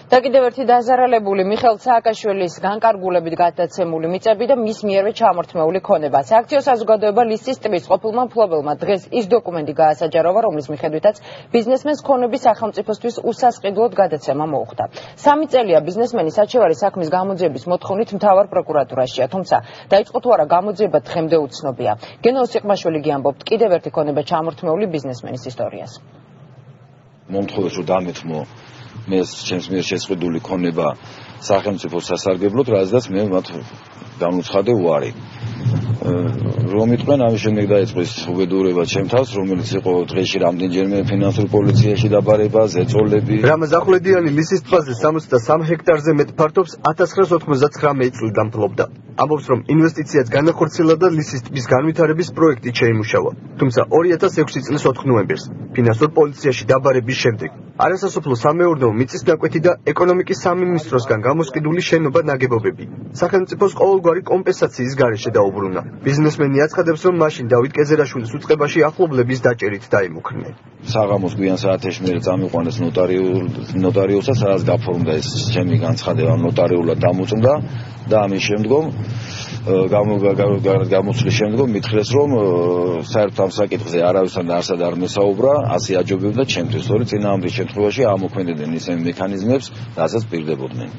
და კიდევ ერთი დაზარალებული მიხეილ სააკაშვილის განკარგულებით გადაცემული მიწები და მის მიერვე ჩამორთმეული ქონება. Სააქციო საზოგადოება ლისის ტბის ყოფილმა მფლობელმა დღეს ის დოკუმენტი გაასაჯაროვა, რომლის მიხედვითაც ბიზნესმენს ქონების სახელმწიფოსთვის უსასყიდლოდ გადაცემა მოუხდა. 3 წელია ბიზნესმენი საჩივარის საქმის გამოძიების მოთხოვნით მთავარ პროკურატურაშია, თუმცა დაიწყო თუ არა გამოძიება დღემდე უცნობია. გენო სიყმაშვილი გიამბობთ კიდევ ერთი ქონება ჩამორთმეული ბიზნესმენის ისტორიას. მომთხოვეს რომ დამეთმო მე ჩემს მიერ შეწყვეტილი ქონება სახელმწიფოს სასარგებლოდ, რადგან მე მათ დამუცხადე უარი. რომ იყვნენ ამის შემდეგ დაიწყო ის უბედურება ჩემ თავს, რომელიც იყო დღეში რამდენჯერმე ფინანსური პოლიციაში დაბარება, ზეწოლები. რამაზ ახვლედიანი ლისის ტბაზე 63 ჰექტარზე მეტ ფართობს 1999 წლიდან ფლობდა. ამბობს, რომ ინვესტიციაც განახორციელა და ლისის ტბის განვითარების პროექტი შეიმუშავა. თუმცა 2006 წლის 4 ნოემბერს ფინანსურ პოლიციაში დაბარების შემდეგ არასასოფლო სამეურნეო მიწის ნაკვეთი და ეკონომიკის სამინისტროსგან გამოსყიდული შენობა ნაგებობები სახელმწიფოს ყოველგვარი კომპენსაციის გარეშე დაუბრუნა. ბიზნესმენი აცხადებს, რომ მაშინ დავით კეზერაშვილის უწყებაში ახლობლების დაჭერით დაიმუქრნენ. საღამოს გვიან საათებში მე წამიყვანეს ნოტარიუსად, სადაც გაფორმდა ეს ჩემი განცხადება, ნოტარიულად დამოწმდა და ამის შემდგომ გამოცვლის შემდგომ მითხრეს, რომ საერთოდ ამ საკითხზე არავისთან არსად არ მესაუბრა, ასე აჯობებდა ჩემთვის, სწორედ წინააღმდეგ შემთხვევაში ამოქმედებდნენ ისინი მექანიზმებს, რასაც პირდებოდნენ.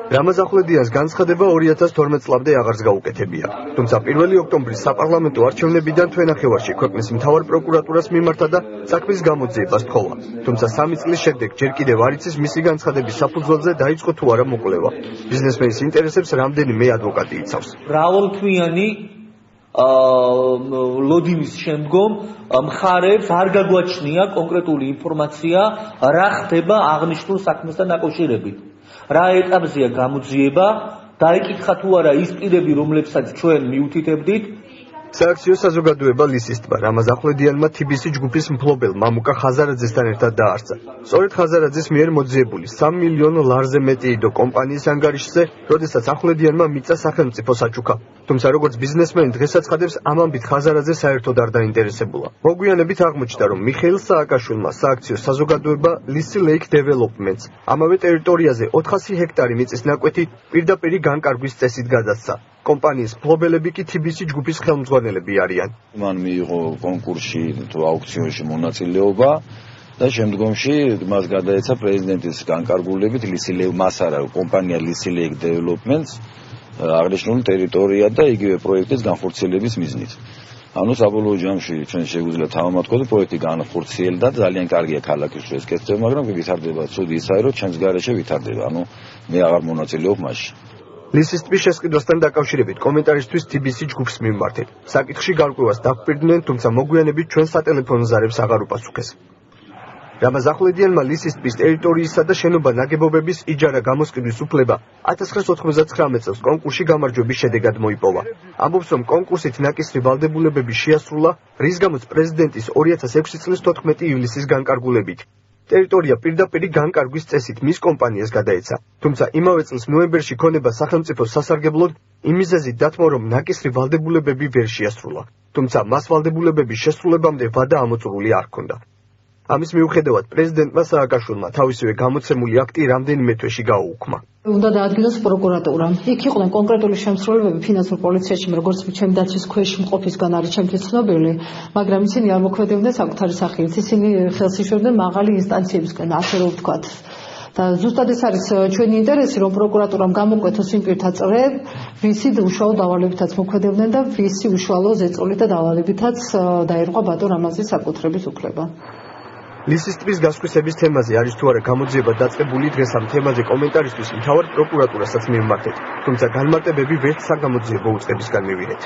რამაზ ახვლედიანს განცხადება 2012 წლამდე აღარც გაუკეთებია. თუმცა 1 ოქტომბრის საპარლამენტო არჩევნებიდან თვენახევარში ქვეყნის მთავარ პროკურატურას მიმართა და საქმის გამოძიებას თხოვა. თუმცა 3 წლის შემდეგ ჯერ კიდევ არ იცის მისი განცხადების საფუძველზე დაიწყო თუ არა მოკვლევა. ბიზნესმენის ინტერესებს რამდენიმე ადვოკატი იცავს. მრავალთვიანი ლოდინის შემდგომ მხარებს არ გაგვაჩნია კონკრეტული ინფორმაცია, რა ხდება აღნიშნულ საქმესთან დაკავშირებით. რა ეტაპზეა გამოძიება, დაიკითხა თუ არა ის პირები, რომლებსაც ჩვენ მიუთითებდით. სააქციო საზოგადოება ლისის ტბა რამაზ ახვლედიანმა TBC ჯგუფის მფლობელ მამუკა ხაზარაძესთან ერთად დაარსა. სწორედ ხაზარაძეს მიერ მოძიებული 3 მილიონ ლარზე მეტი იდო კომპანიის ანგარიშზე, როდესაც ახვლედიანმა მიწა სახელმწიფოს აჩუქა. თუმცა როგორც ბიზნესმენი დღეს აცხადებს, ამ ამბით ხაზარაძე საერთოდ არ დაინტერესებულა. მოგვიანებით აღმოჩნდა, რომ მიხეილ სააკაშვილმა სააქციო საზოგადოება ლისი ლეიქ დეველოპმენტს ამავე ტერიტორიაზე 400 ჰექტარი მიწის ნაკვეთი პირდაპირ განკარგვის წესით გადასცა. კომპანიის მფლობელები კი TBC ჯგუფის ხელმძღვანელები არიან. მან მიიღო კონკურსში თუ აუქციონში მონაწილეობა და შემდგომში მას გადაეცა პრეზიდენტის განკარგულებით მას არა კომპანია ლისი ლეიქ დეველოპმენტს აღნიშნული ტერიტორია და იგივე პროექტის განხორციელების მიზნით. ანუ საბოლოო ჯამში ჩვენ შეგვიძლია თავამად ვთქვათ, პროექტი განხორციელდა და ძალიან კარგია ქალაქისთვის ეს კეთდება, მაგრამ ვითარდება ცუდი ისაა, რომ ჩვენს გარეშე ვითარდება. ანუ მე აღარ მონაწილეობ მასში. ლისის ტბის შესყიდვასთან დაკავშირებით კომენტარისთვის TBC ჯგუფს მიმართეთ. საკითხში გარკვევას დაფპირდნენ, თუმცა მოგვიანებით ჩვენ სატელეფონო ზარებს აღარ უპასუხეს. რამაზ ახვლედიანმა ლისის ტბის ტერიტორიისა და შენობა ნაგებობების იჯარა გამოსყიდვის უფლება 1999 წელს კონკურსში გამარჯვების შედეგად მოიპოვა. ამბობს, რომ კონკურსით ნაკისრი ვალდებულებები შეასრულა, რის გამოც პრეზიდენტის 2006 წლის 14 ივლისის განკარგულებით ტერიტორია პირდაპირ განკარგვის წესით მის კომპანიას გადაეცა. თუმცა იმავე წლის ნოემბერში ქონება სახელმწიფოს სასარგებლოდ იმ მიზეზით დათმო, რომ ნაკისრი ვალდებულებები ვერ შეასრულა. თუმცა მას ვალდებულებების შესრულებამდე ვადა ამოწურული არ ჰქონდა. ამის მიუხედავად პრეზიდენტმა სააკაშვილმა თავისივე გამოცემული აქტი რამდენიმე თვეში გააუქმა. უნდა დაადგინოს პროკურატურამ. იქ იყვნენ კონკრეტული შემსრულებლები ფინანსურ პოლიციაში, როგორც ჩემი დაცვის ქვეშ მყოფისგან არის ჩემთვის ცნობილი, მაგრამ ისინი არ მოქმედებდნენ საკუთარი სახელით. ისინი ხელს იშლებდნენ მაღალი ინსტანციებისგან, ასე რომ ვთქვათ. და ზუსტად ეს არის ჩვენი ინტერესი, რომ პროკურატურამ გამოკვეთოს იმ პირთა წრე, ვისი უშუალო დავალებითაც მოქმედებდნენ და ვისი უშუალო ზეწოლით და დავალებითაც დაერღვა ბატონ რამაზის საკუთრების უფლება. ლისის ტბის გასხვისების თემაზე არის თუ არა გამოძიება დაწყებული, დღეს ამ თემაზე კომენტარისთვის მთავარ პროკურატურასაც მივმართეთ, თუმცა განმარტებები ვერც საგამოძიებო უწყებისგან მივიღეთ.